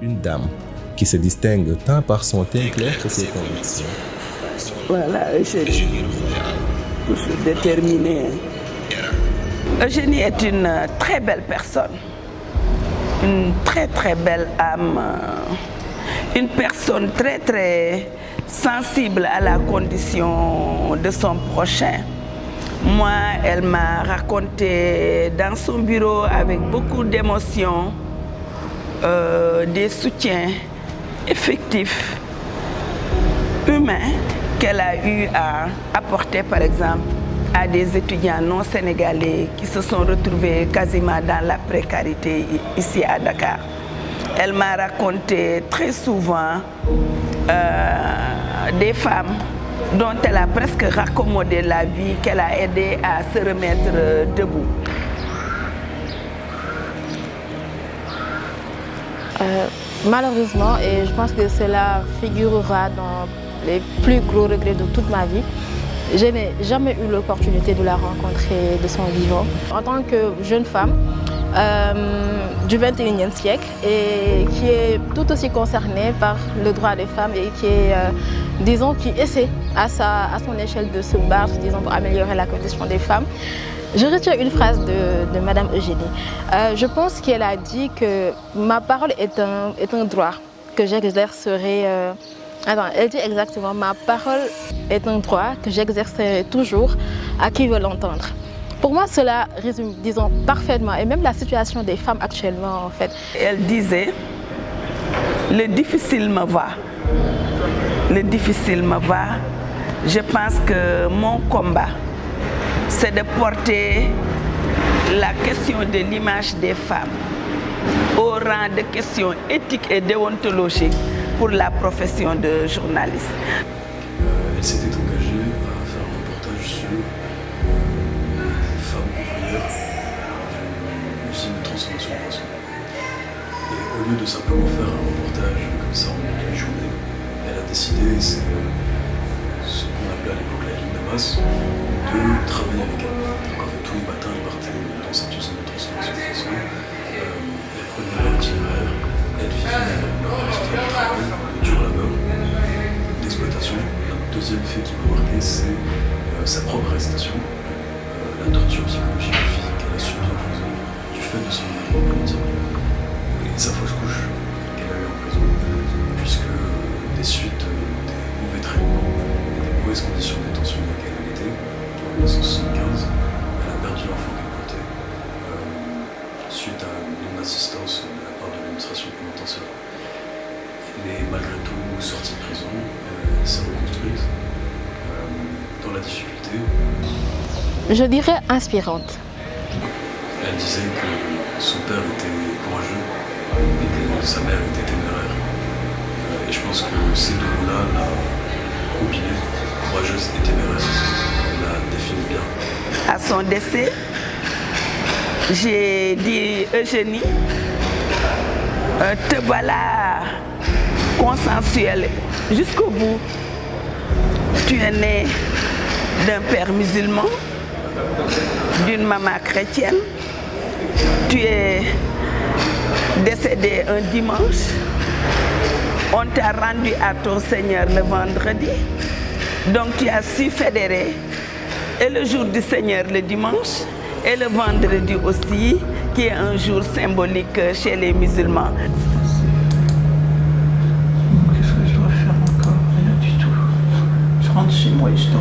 Une dame qui se distingue tant par son teint clair que ses convictions. Voilà, Eugénie, pour se déterminer. Eugénie est une très belle personne, une très très belle âme, une personne très très sensible à la condition de son prochain. Moi, elle m'a raconté dans son bureau avec beaucoup d'émotion des soutiens effectifs, humains, qu'elle a eu à apporter par exemple à des étudiants non sénégalais qui se sont retrouvés quasiment dans la précarité ici à Dakar. Elle m'a raconté très souvent des femmes dont elle a presque raccommodé la vie, qu'elle a aidé à se remettre debout. Malheureusement, et je pense que cela figurera dans les plus gros regrets de toute ma vie, je n'ai jamais eu l'opportunité de la rencontrer de son vivant. En tant que jeune femme du 21e siècle et qui est tout aussi concernée par le droit des femmes et qui est, disons, qui essaie à son échelle de se battre, disons, pour améliorer la condition des femmes, je retiens une phrase de Madame Eugénie. Je pense qu'elle a dit que ma parole est un droit que j'exercerai. Elle dit exactement, ma parole est un droit que j'exercerai toujours à qui veut l'entendre. Pour moi, cela résume, disons, parfaitement, et même la situation des femmes actuellement, en fait. Elle disait, le difficile me va. Le difficile me va. Je pense que mon combat, c'est de porter la question de l'image des femmes au rang de questions éthiques et déontologiques pour la profession de journaliste. Elle s'était engagée à faire un reportage sur les femmes ouvrières d'une usine de transformation de poissons. Et au lieu de simplement faire un reportage comme ça en une journée, elle a décidé, et c'est ce qu'on appelait à l'époque la ligne d'Amas, de travailler avec elle. Donc en fait tous les matins elle partait dans cette usine de transformation de poissons, elle prenait leur itinéraire, elle vivait leur travail, le dur labeur d'exploitation. Un deuxième fait qui m'a marqué, c'est sa propre arrestation, la torture psychologique et physique qu'elle a subie en prison du fait de son engagement politique et sa fausse couche qu'elle a eue en prison, puisque des suites des mauvais traitements et des mauvaises conditions de détention dans lesquelles elle était, en 1975, elle a perdu l'enfant qu'elle portait suite à une non-assistance de la part de l'administration pénitentiaire. Mais malgré tout, sortie de prison, elle s'est reconstruite dans la difficulté. Je dirais inspirante. Elle disait que son père était courageux et que sa mère était téméraire. Et je pense que ces deux mots-là l'a combiné, courageuse et téméraire, la définit bien. À son décès, j'ai dit Eugénie, te voilà consensuelle jusqu'au bout. Tu es née d'un père musulman, d'une maman chrétienne. Tu es décédée un dimanche. On t'a rendu à ton Seigneur le vendredi. Donc tu as su fédérer et le jour du Seigneur le dimanche et le vendredi aussi, qui est un jour symbolique chez les musulmans. Qu'est-ce que je dois faire encore? Rien du tout. Je rentre chez moi et je dors.